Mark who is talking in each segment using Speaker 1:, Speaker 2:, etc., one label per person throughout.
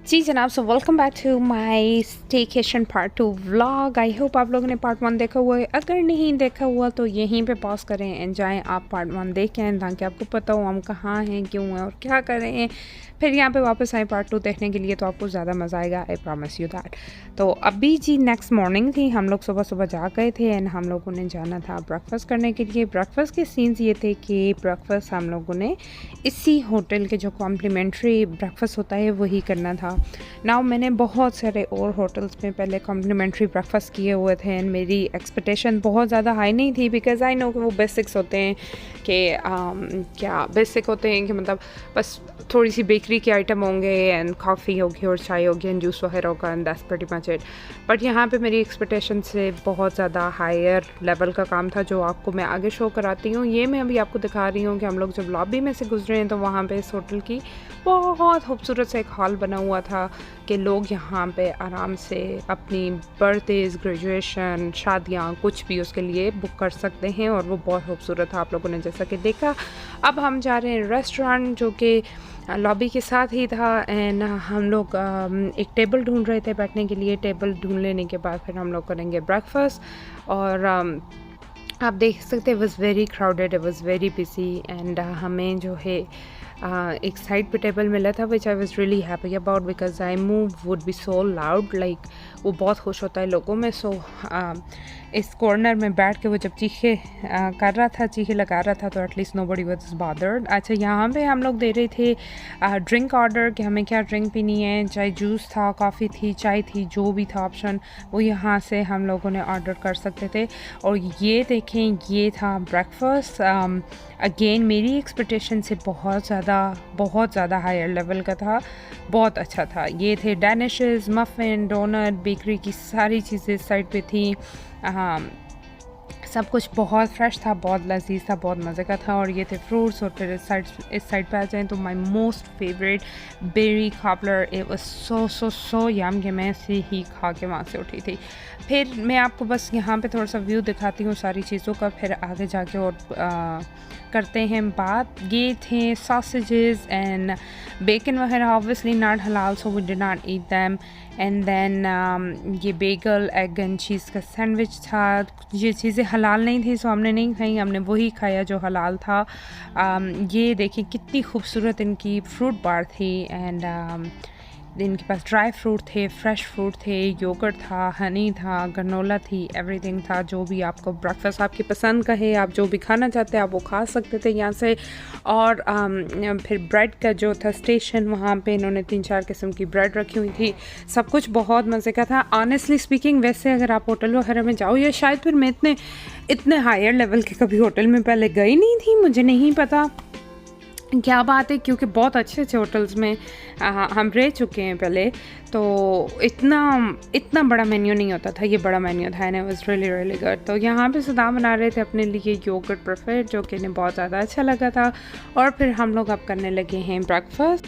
Speaker 1: जी जनाब, so welcome back to my staycation part 2 vlog. I hope आप लोगों ने पार्ट 1 देखा हुआ है। अगर नहीं देखा हुआ तो यहीं पे पॉज करें एंड जाएं आप पार्ट 1 देख के आएँ, ताकि आपको पता हो हम कहाँ हैं, क्यों हैं और क्या कर रहे हैं। फिर यहाँ पे वापस आए पार्ट 2 देखने के लिए, तो आपको ज़्यादा मज़ा आएगा, आई प्रॉमिस यू दैट। तो अभी जी नेक्स्ट मॉर्निंग थी, हम लोग सुबह सुबह जा गए थे एंड हम लोगों ने जाना था ब्रेकफास्ट करने के लिए। ब्रेकफास्ट के सीन्स ये थे कि ब्रेकफास्ट हम लोगों ने इसी होटल के जो कॉम्प्लीमेंट्री ब्रेकफास्ट होता है वही करना था। नाउ मैंने बहुत सारे और होटल्स में पहले कॉम्प्लीमेंट्री ब्रेकफास्ट किए हुए थे एंड मेरी एक्सपेक्टेशन बहुत ज़्यादा हाई नहीं थी, बिकॉज आई नो कि वो बेसिक्स होते हैं कि क्या बेसिक होते हैं कि मतलब बस थोड़ी सी बेकरी के आइटम होंगे एंड कॉफ़ी होगी और चाय होगी एंड जूस वगैरह होगा and that's pretty much it. But यहाँ पे मेरी एक्सपेक्टेशन से बहुत ज़्यादा हायर लेवल का काम था, जो आपको मैं आगे शो कराती हूँ। ये मैं अभी आपको दिखा रही हूँ कि हम लोग जब लॉबी में से गुजरे हैं तो वहाँ पे इस होटल की बहुत खूबसूरत सा एक हॉल बना हुआ था कि लोग यहाँ पे आराम से अपनी बर्थडेज, ग्रेजुएशन, शादियाँ कुछ भी उसके लिए बुक कर सकते हैं और वो बहुत खूबसूरत था, आप लोगों ने जैसा कि देखा। अब हम जा रहे हैं रेस्टोरेंट जो कि लॉबी के साथ ही था एंड हम लोग एक टेबल ढूंढ रहे थे बैठने के लिए। टेबल ढूंढ लेने के बाद फिर हम लोग करेंगे ब्रेकफास्ट और आप देख सकते हैं, was very crowded, it was very busy and हमें जो है एक साइड पे टेबल मिला था, which I was really happy about, because I move would be so loud, like वो बहुत खुश होता है लोगों में। सो इस कॉर्नर में बैठ के वो जब चीखे कर रहा था, चीखे लगा रहा था, तो at least nobody was bothered. अच्छा, यहाँ पे हम लोग दे रहे थे ड्रिंक ऑर्डर कि हमें क्या ड्रिंक पीनी है, चाहे जूस था, कॉफ़ी थी, चाय थी, जो भी था ऑप्शन वो यहाँ से हम लोगों ने ऑर्डर कर सकते थे। और ये देखें, ये था ब्रेकफास्ट। अगेन मेरी एक्सपेक्टेशन से बहुत ज़्यादा हायर लेवल का था, बहुत अच्छा था। ये थे डैनिशेस, मफ़िन, डोनट, बेकरी की सारी चीज़ें साइड पे थी। सब कुछ बहुत फ्रेश था, बहुत लजीज था, बहुत मज़े का था। और ये थे फ्रूट्स। और फिर इस साइड पे आ जाएँ तो my most favourite berry cobbler, it was so yum कि मैं से ही खा के वहाँ से उठी थी। फिर मैं आपको बस यहाँ पे थोड़ा सा व्यू दिखाती हूँ सारी चीज़ों का, फिर आगे जाके और करते हैं बात। ये थे सॉसेजेस एंड बेकन वगैरह, ऑब्वियसली नॉट हलाल, so we did not eat them. And then ये बेगल, एग एंड चीज़ का सैंडविच था। ये चीज़ें हलाल नहीं थी, सो हमने नहीं खाई, हमने वही खाया जो हलाल था। ये देखिए कितनी खूबसूरत इनकी फ्रूट बार थी एंड इनके पास ड्राई फ्रूट थे, फ्रेश फ्रूट थे, योगर्ट था, हनी था, ग्रेनोला थी, एवरीथिंग था। जो भी आपको ब्रेकफास्ट आपकी पसंद का है, आप जो भी खाना चाहते हैं आप वो खा सकते थे यहाँ से। और फिर ब्रेड का जो था स्टेशन, वहाँ पे इन्होंने 3-4 किस्म की ब्रेड रखी हुई थी। सब कुछ बहुत मज़े का था ऑनेस्टली स्पीकिंग। वैसे अगर आप होटल वगैरह में जाओ, या शायद फिर मैं इतने हायर लेवल के कभी होटल में पहले गई नहीं थी, मुझे नहीं पता क्या बात है, क्योंकि बहुत अच्छे अच्छे होटल्स में हम रह चुके हैं पहले, तो इतना बड़ा मेन्यू नहीं होता था। ये बड़ा मेन्यू था and it was really really good. तो यहाँ पे सदाम बना रहे थे अपने लिए योगर्ट प्रेफर्ड, जो कि इन्हें बहुत ज़्यादा अच्छा लगा था। और फिर हम लोग अब करने लगे हैं ब्रेकफास्ट।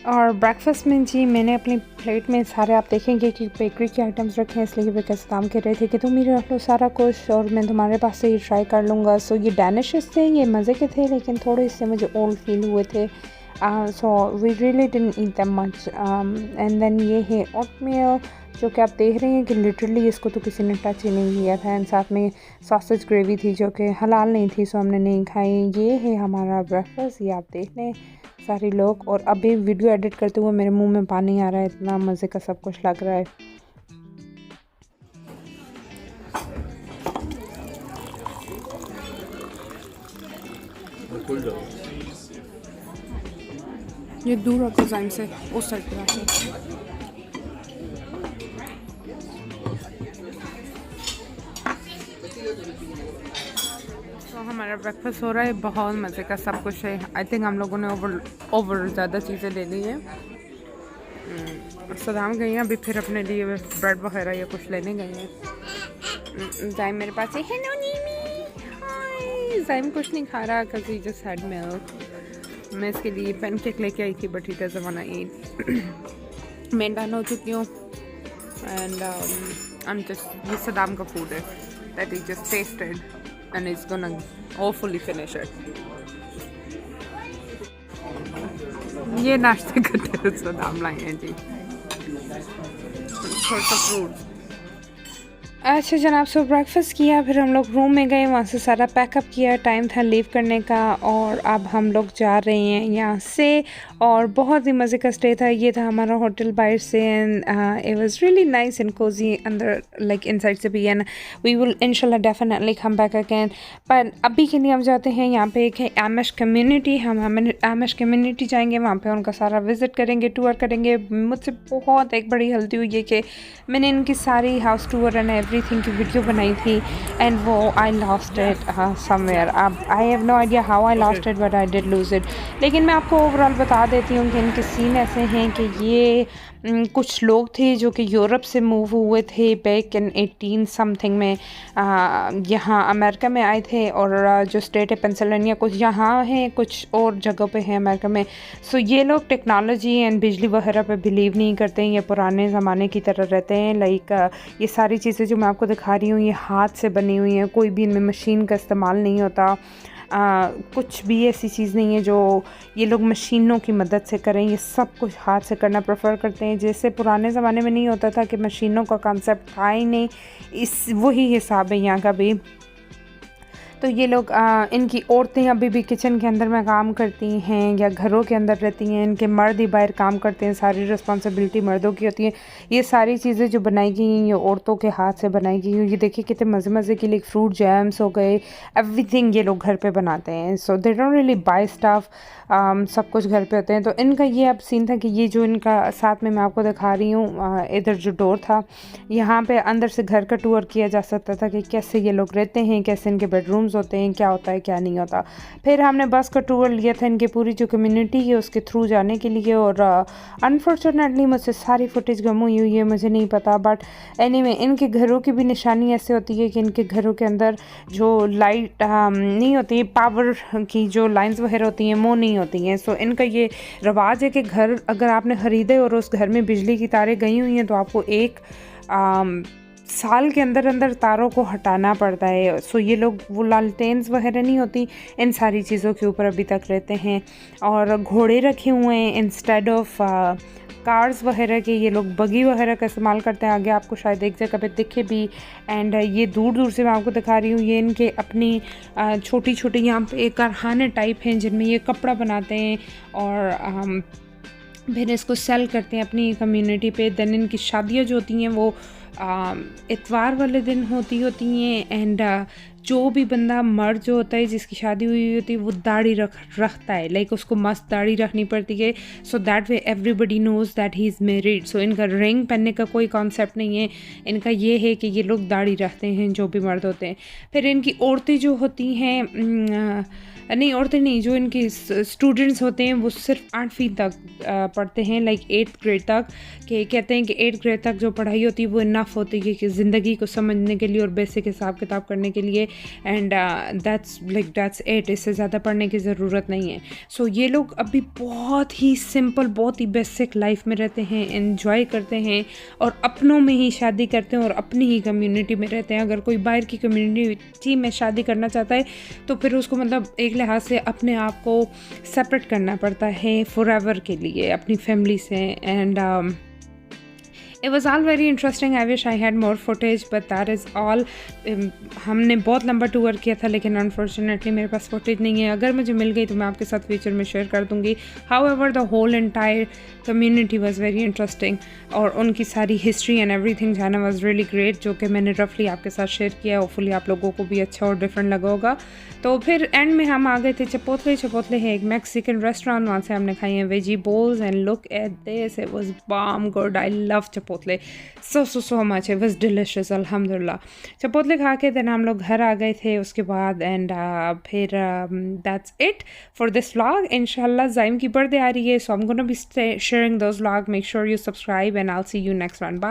Speaker 1: और ब्रेकफास्ट में जी मैंने अपनी प्लेट में सारे, आप देखेंगे कि बेकरी के आइटम्स रखे हैं, इसलिए बिकॉज सदाम कह रहे थे कि तुम ही रख लो सारा कुछ और मैं तुम्हारे पास से ही ट्राई कर लूँगा। सो ये डैनिशेस थे, ये मज़े के थे, लेकिन थोड़े से मुझे ओल्ड फील हुए थे। So we really didn't eat them much. And then ये है ओटमील, जो कि आप देख रहे हैं कि लिटरली इसको तो किसी ने टच ही नहीं किया था। एंड साथ में सॉसेज ग्रेवी थी जो कि हलाल नहीं थी, सो हमने नहीं खाई। ये है हमारा ब्रेकफास्ट, ये आप देख लें सारे लोग। और अभी वीडियो एडिट करते हुए मेरे मुंह में पानी आ रहा है, इतना मज़े का सब कुछ लग रहा है। ये दूर रखो जाइम से, उस साइड पर आके। तो हमारा ब्रेकफास्ट हो रहा है, बहुत मज़े का सब कुछ है। आई थिंक हम लोगों ने ओवर ज़्यादा चीज़ें ले ली हैं। सदाम गई हैं अभी फिर अपने लिए ब्रेड वगैरह या कुछ लेने गए हैं। जाइम मेरे पास है, हेलो नीमी, हाय। जाइम कुछ नहीं खा रहा because he just had milk. मैं इसके लिए पैनकेक लेके आई थी, but he doesn't want to eat. मैं डन हो चुकी हूँ एंड आई एम जस्ट, ये सदाम का फूड है that he just tested and he's gonna hopefully finish it. ये नाश्ते का सदाम लाए हैं जी। थोड़ा सा फ्रूट। अच्छा जनाब, सो ब्रेकफास्ट किया, फिर हम लोग रूम में गए, वहाँ से सारा पैकअप किया, टाइम था लीव करने का, और अब हम लोग जा रहे हैं यहाँ से। और बहुत ही मज़े का स्टे था, ये था हमारा होटल बाहर से, and it was really nice and cosy अंदर, लाइक इनसाइड से भी, एंड वी विल इंशाल्लाह डेफिनेटली कम बैक अगेन। पर अभी के लिए हम जाते हैं, यहाँ पे एक है आमिश कम्युनिटी, हम आमिश कम्युनिटी जाएंगे, वहाँ पे उनका सारा विज़िट करेंगे, टूर करेंगे। मुझसे बहुत एक बड़ी गलती हुई है कि मैंने इनकी सारी हाउस टूर एंड एवरीथिंग की वीडियो बनाई थी, एंड वो आई लॉस्ट इट समवेयर। अब I have no idea how I lost it, but I did lose it. लेकिन मैं आपको ओवरऑल बता देती हूँ कि इनके सीन ऐसे हैं कि ये कुछ लोग थे जो कि यूरोप से मूव हुए थे बैक इन 18 समथिंग में, यहाँ अमेरिका में आए थे, और जो स्टेट है पेंसिल्वेनिया, कुछ यहाँ है, कुछ और जगह पे है अमेरिका में। सो ये लोग टेक्नोलॉजी एंड बिजली वगैरह पे बिलीव नहीं करते हैं, ये पुराने ज़माने की तरह रहते हैं। लाइक ये सारी चीज़ें जो मैं आपको दिखा रही हूँ, ये हाथ से बनी हुई हैं, कोई भी इनमें मशीन का इस्तेमाल नहीं होता। कुछ भी ऐसी चीज़ नहीं है जो ये लोग मशीनों की मदद से करें, ये सब कुछ हाथ से करना प्रेफर करते हैं, जैसे पुराने ज़माने में नहीं होता था कि मशीनों का कॉन्सेप्ट था ही नहीं, इस वही हिसाब है यहाँ का भी। तो ये लोग इनकी औरतें अभी भी किचन के अंदर में काम करती हैं या घरों के अंदर रहती हैं, इनके मर्द ही बाहर काम करते हैं, सारी रिस्पॉन्सिबिलिटी मर्दों की होती है। ये सारी चीज़ें जो बनाई गई हैं ये औरतों के हाथ से बनाई गई हैं। ये देखिए कितने मज़े मज़े के लिए फ्रूट जैम्स हो गए, एवरीथिंग ये लोग घर पे बनाते हैं। So they don't really buy stuff, सब कुछ घर पे होते हैं। तो इनका ये अब सीन था कि ये जो इनका साथ में मैं आपको दिखा रही हूँ, इधर जो डोर था, यहाँ पे अंदर से घर का टूर किया जा सकता था कि कैसे ये लोग रहते हैं, कैसे इनके बेडरूम्स होते हैं, क्या होता है क्या नहीं होता। फिर हमने बस का टूर लिया था इनकी पूरी जो कम्युनिटी है उसके थ्रू जाने के लिए, और अनफॉर्चुनेटली मुझसे सारी फुटेज गम हुई है, मुझे नहीं पता, बट एनीवे इनके घरों की भी निशानी ऐसे होती है कि इनके घरों के अंदर जो लाइट नहीं होती है, पावर की जो लाइंस वगैरह होती हैं वो नहीं होती हैं। सो इनका ये रवाज है कि घर अगर आपने ख़रीदे और उस घर में बिजली की तारें गई हुई हैं तो आपको एक साल के अंदर अंदर तारों को हटाना पड़ता है। सो ये लोग वो लालटेन्स वगैरह नहीं होती, इन सारी चीज़ों के ऊपर अभी तक रहते हैं। और घोड़े रखे हुए हैं इंस्टेड ऑफ कार्स वगैरह के, ये लोग बगी वगैरह का इस्तेमाल करते हैं। आगे आपको शायद एक जगह पे दिखे भी, एंड ये दूर दूर से मैं आपको दिखा रही हूँ, ये इनके अपनी छोटी छोटी यहाँ पे कारखाने टाइप हैं जिनमें ये कपड़ा बनाते हैं और फिर इसको सेल करते हैं अपनी कम्युनिटी पे। देन इनकी शादियाँ जो होती हैं वो इतवार वाले दिन होती हैं, एंड जो भी बंदा मर्द जो होता है जिसकी शादी हुई होती है वो दाढ़ी रखता है, लाइक उसको मस्त दाढ़ी रखनी पड़ती है, so that way everybody knows that he is married. So इनका रिंग पहनने का कोई कॉन्सेप्ट नहीं है, इनका ये है कि ये लोग दाढ़ी रखते हैं जो भी मर्द होते हैं। फिर इनकी औरतें जो होती हैं, नहीं औरतें नहीं, जो इनके स्टूडेंट्स होते हैं वो सिर्फ 8वीं तक पढ़ते हैं, लाइक 8th ग्रेड तक, कि कहते हैं कि 8th ग्रेड तक जो पढ़ाई होती है वो इनफ होती है कि ज़िंदगी को समझने के लिए और बेसिक हिसाब किताब करने के लिए, एंड दैट्स इट, इससे ज़्यादा पढ़ने की ज़रूरत नहीं है। सो ये लोग अभी बहुत ही सिंपल, बहुत ही बेसिक लाइफ में रहते हैं, इन्जॉय करते हैं और अपनों में ही शादी करते हैं और अपनी ही कम्युनिटी में रहते हैं। अगर कोई बाहर की कम्युनिटी में शादी करना चाहता है तो फिर उसको मतलब एक लिहाज से अपने आप को सेपरेट करना पड़ता है फॉरएवर के लिए अपनी फैमिली से, and it was all very interesting. I wish I had more footage, but that is all. हमने बहुत लंबा टूर किया था लेकिन अनफॉर्चुनेटली मेरे पास फुटेज नहीं है। अगर मुझे मिल गई तो मैं आपके साथ फ्यूचर में शेयर कर दूँगी। However the whole entire community was very interesting और उनकी सारी हिस्ट्री एंड एवरीथिंग जाना वाज रियली ग्रेट, जो कि मैंने रफली आपके साथ शेयर किया। होपफुली आप लोगों को भी अच्छा और डिफरेंट लगा होगा। तो फिर एंड में हम आ गए थे चिपोतले है एक मैक्सिकन रेस्टोरेंट, वहाँ से हमने खाई हैं veggie bowls and look at this, it was bomb good. I love Chipotle so much, it was delicious अल्हम्दुलिल्लाह। चिपोतले खा के देन हम लोग घर आ गए थे उसके बाद, एंड फिर that's it for this vlog. इंशाल्लाह ज़ाइम की बर्थडे आ रही है, so I am gonna be sharing those vlog. Make sure you subscribe and I will see you next one. Bye.